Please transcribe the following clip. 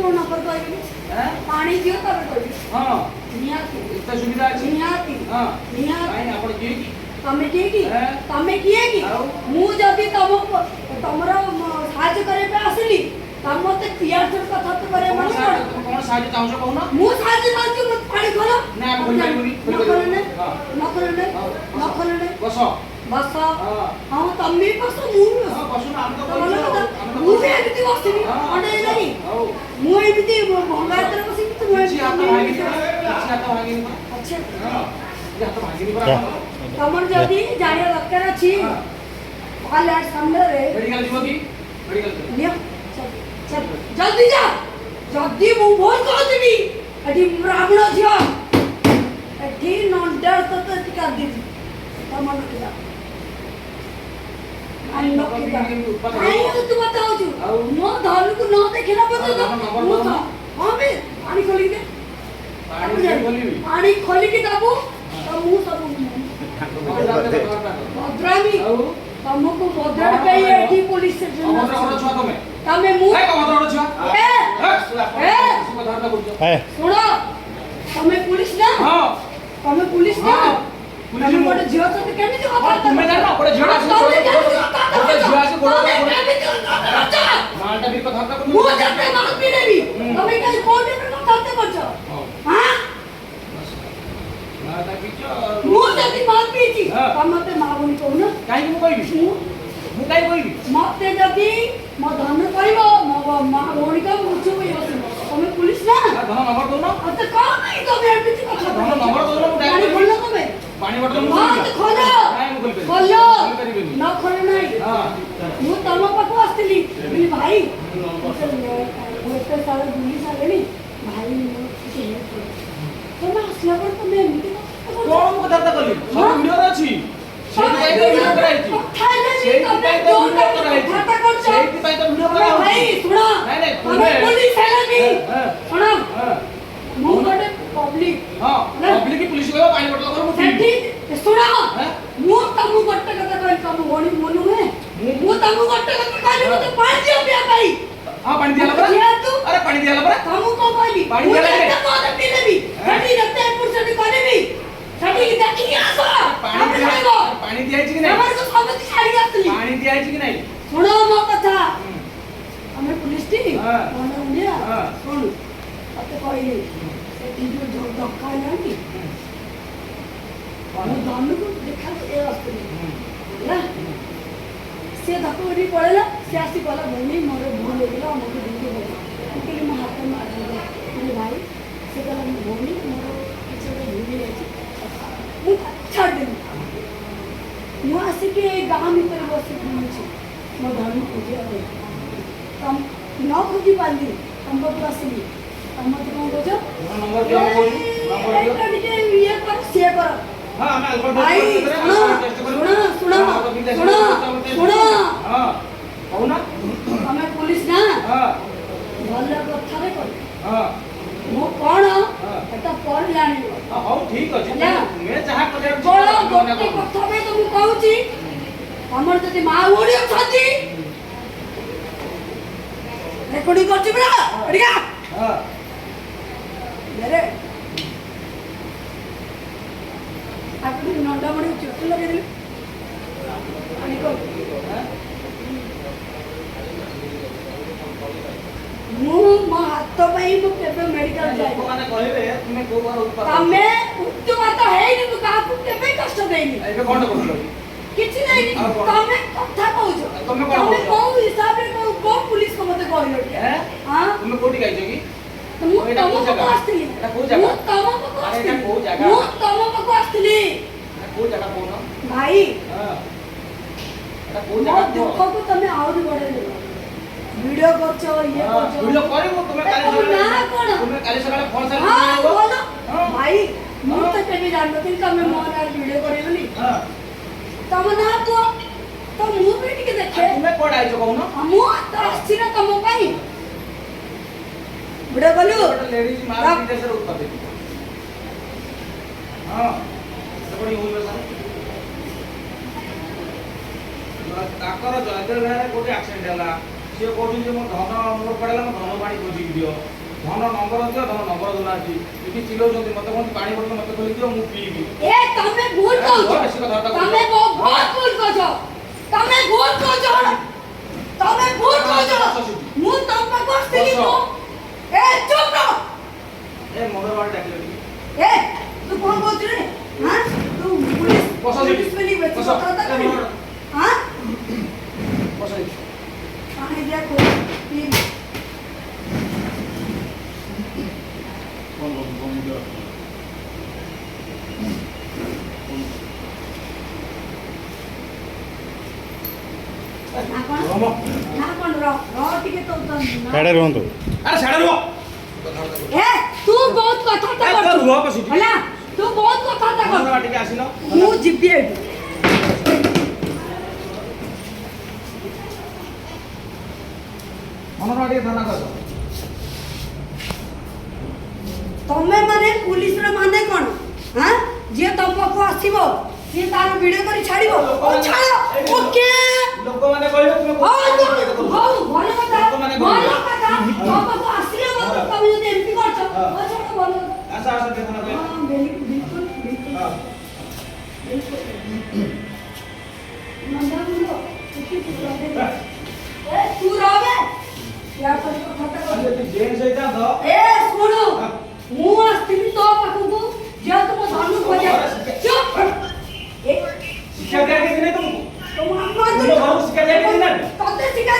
मो नंबर कहबी हैं पानी दियो तब कहबी हां नियाती इतना सुविधा अछि नियाती हां नियाती काई आपण किए की तमे किए की हैं? तमे किए की आउ? मु जदी तमको तमरो साहाय्य करे पे आसली तम मते पियार जोर कथा तो करे मन कौन साहाय्य चाहू कहू ना मु साहाय्य चाहू मत पानी खोलो ना आप खोल पाइबनी न खोलने हां न खोलने न खोलने बस बस हां हां तमे बस मु हां बस ना हम तो ତମର बोलଛୁ କଥା ମୁଁ ବି ଏମିତି ବସିନି ଅଣ୍ଡେ ନାହିଁ ହଉ ମୁଁ ଏମିତି ଭଙ୍ଗାତରେ ବସିବି ତୁ କିଛି ହାତ ଭାଙ୍ଗିନି କିଛି ହାତ ଭାଙ୍ଗିନି ଆଚ୍ଛା ହଁ କିଛି ହାତ ଭାଙ୍ଗିନି ପରା ତମର ଯଦି ଜାଣିବା ଦରକାର ଅଛି ତାହେଲେ ସାମ୍ନାରେ ମେଡିକାଲ ଯିବ କି ମେଡିକାଲ ଯିବ ନିଅ ଚାଲ ଜଲ୍ଦି ଯା ଯଦି ମୁଁ ଭୁଲ କରିଦେବି ଏଠି ବ୍ରାହ୍ମଣ ଝିଅ ଏଠି ନଣ୍ଡାର ତତେ ଟିକା ଦେବି ତମର କିଲା ଆଇ ତୁ बताओ मो धन को न देखला पର୍ଯ୍ୟନ୍ତ ମୁଁ हां बे पानी खोली दे पानी खोली के दबो तो मु सब भद्रामी तुमको भद्रा पे एठी पुलिस स्टेशन तमे मु सुनो तमे पुलिस ना हां तमे पुलिस ना पुलिस मोटे झियो तो केमिति कथा तुमे जानो बड़े झियो आसी बड़े झियो आसी गोड़ मालटा भी कथा को मु जते माल पीनेबी तमे काई कोर्ट में कथा करछो हां मालटा पीछो मु जति माल पीची तमते मागुनी कहू ना काई मु कहबी मु काई कहबी मते जति म धन कहबो म मा भौणी का मुछु होई बस तमे पुलिस ना धन नंबर दो ना अते का नहीं तमे एमिति कथा धन नंबर दो ना पानी खोल तमे पानी बोतल मु हां तो खोलो काई मु खोल खोलो परिबेनी न खोल नहीं हां मु तम पाखु आस्तिली बोली भाई गोटे साल बुली सालेनी भाई मो किसी हेल्प करो तमे आसला पर तमे एमिति कोन मु कथा कली सब वीडियो रे अछि सेई वीडियो कराइछि सेई पाई तो वीडियो कराइछि सेई पाई तो वीडियो कराइछि भाई सुनो नहीं नहीं तमे पुलिस है नहीं सुनो हां मु गोटे पब्लिक हां पब्लिक की पुलिस को पानी बोतल कर मु सेठी सुनो मु तमु गोटे कथा कहली तमु भौणी मनु है मु तमु गोटे कथा कहली मते पानी दियो पिया भाई हां पानी दियाला परा अरे पानी दियाला परा तमु को कहली पानी दियाला रे मते पी लेबी सेठी रते पुरसटी करबी सेठी देखि आसो पानी दिया कि नहीं हमर को समझ छाड़ी आतली पानी दिया कि नहीं सुनो मो कथा हमें पुलिस टी हां मने उंडिया हां सुन अते कहली सेठी जो धक्का लागी मु धन को देखा ए रास्ते ना से धक्का पड़ेला से आसी कहला भौणी मोर भूल हो गेला हमके देखि बोल के म हाथ में मार दिया बोले भाई से कहला भौणी मोर किछ भूल गई मु छाड़ दे मु आसी के गांव में पर बस छी मो धन पूजा हो तम न खुदी पाली तम को आसली तम तो कौन बोझो नंबर दिया कोई नंबर दिया एक मिनट ये कर से कर हां मैं अल्फा भाई सुनो सुनो हां कहू ना हमें पुलिस ना हां भल कथा रे कर हां मो कोन एटा पर जानि हां ठीक अछि मैं चाहा करे बड़ा गोटे कथा में तो मु कहूची हमर जति मा ओडी अछती रेकॉर्डिंग करछि बरा बढ़िया हां मेरे आपन नंदा मडी चोट लगे दिले अनि को मु म हाथ पई मु केबे मेडिकल जाई माने कहबे तुमे को बार ऊपर तमे उच्च बात है नि तू काकू केबे कष्ट देनी एबे कोन करलो किछि नहीं तमे कथा कहू तमे कोन को हिसाब रे को पुलिस को मते कहलो हैं हां तुमे कोठी गाइছো की मु तम को आस्तिली एटा को जगह मु तम को अरे एटा आस्तिली को जगह मु तम को आस्तिली एटा को जगह कोन भाई हां एटा को मो जगह दुख को तमे आउरी बढे दे वीडियो करछो ये करछो वीडियो करिवो तुमे काली ना कोन तुमे काली सकाळे फोन से हां आइबो बोलो भाई मु तो केबे जानबो तमे मोन आर वीडियो करेबली हां तम ना तो मु भी टिके देखे तुमे कोड आइছো कहू ना मु तो आछि ना तम पई वीडियो कलु लेडीज मार विदेश रे उत्पत्ति हां सबडी होइबे सर ताकर जयदेव गारे कोटे एक्सीडेंट होला ସିଏ କହୁଛନ୍ତି ମୋ ଧନ ମୋର ପଡିଲା ମୋ ଧନ ପାଣି ଖୋଜିକି ଦିଅ ଧନ ନମ୍ବର ଦିଅ ଧନ ନମ୍ବର ଦଉନାହାନ୍ତି ଏଠି ଚିଲଉଛନ୍ତି ମତେ କହନ୍ତି ପାଣି ବୋତଲ ମତେ ଖୋଲି ଦିଅ ମୁଁ ପିଇବି ଏ ତମେ ଭୁଲ କହୁଛ ତମେ ବହୁତ ଭୁଲ କହୁଛ ତମେ ଭୁଲ କହୁଛ ତମେ ଭୁଲ କହୁଛ ମୁଁ ତମ ପାଖକୁ ଆସିଥିଲି ତ ଏ ଚୁପ ରହ ଏ ମଗର ବାଡି ଡାକିଲେ ଟିକେ ଏ ତୁ କଣ କହୁଛୁ ରେ ହାଁ ତୁ ପୁଲିସ ବସ ସେଠି। ପୁଲିସ ବୋଲି ବେଶୀ ବସ। କଥା କରିବି ହାଁ ବସ ଏଠି। ପାଣି ଦିଆ କୋଇ ପିଇ ନା କଣ ନା କଣ ରହ ଟିକେ ତ ସାଡ଼େ ରୁହନ୍ତୁ। ଆରେ ସାଡେ ରୁହ ଏ ତୁ ବହୁତ କଥାବାର୍ତ୍ତା ଏ, କରୁଛୁ ରୁହ ବସିଠି। ହେଲା ତୁ ବହୁତ କଥାବାର୍ତ୍ତା ମଗର କରୁଛୁ ବାଡି ଟିକେ ଆସିଲ ମୁଁ ଯିବି ଏଠୁ ମନର ବାଡି ଟିକେ ଥାନା କର ତମେ ମାନେ ପୁଲିସର ମାନେ କଣ ହାଁ ଯିଏ ତମ ପାଖକୁ ଆସିବ ସିଏ ତାର ଭିଡିଓ କରି ଛାଡିବ ଓ ଛାଡ ଓକେ ଲୋକମାନେ କହିବେ ତୁମେ ହଉ ହଉ ଭଲ କଥା ଲୋକମାନେ ଭଲ କହିବେ। କଥା ତମ ପାଖକୁ ଆସିଲେ ମଧ୍ୟ ତମେ ଯଦି ଏମିତି କରୁଛ ହଁ। ଓ ଛାଡ ଭଲ କଥା ଆସ ଆସ ଟିକେ ଥାନା କହିବେ ହଁ ବିଲକୁଲ ବିଲକୁଲ ହଁ ନନ୍ଦା ମୁଣ୍ଡ ତୁ ରହବେ ୟା ସହିତ କଥାବାର୍ତ୍ତା କର ଯଦି ଜେମ୍ସ ହେଇଥାନ୍ତ ଏ ଶୁଣୁ ମୁଁ ଆସିଥିଲି ତୋ ପାଖକୁ ଯେହେତୁ ମୋ ଧନୁ ଖୋଜା ଚୁପ ଏ ଶିକ୍ଷା ଦିଆଯାଇଛି ନାହିଁ ତୁମକୁ ତମ ଆମ ତୁମ ଘରକୁ ଶିକ୍ଷା ଦିଆଯାଇଛି ନା ତତେ ଶିଖା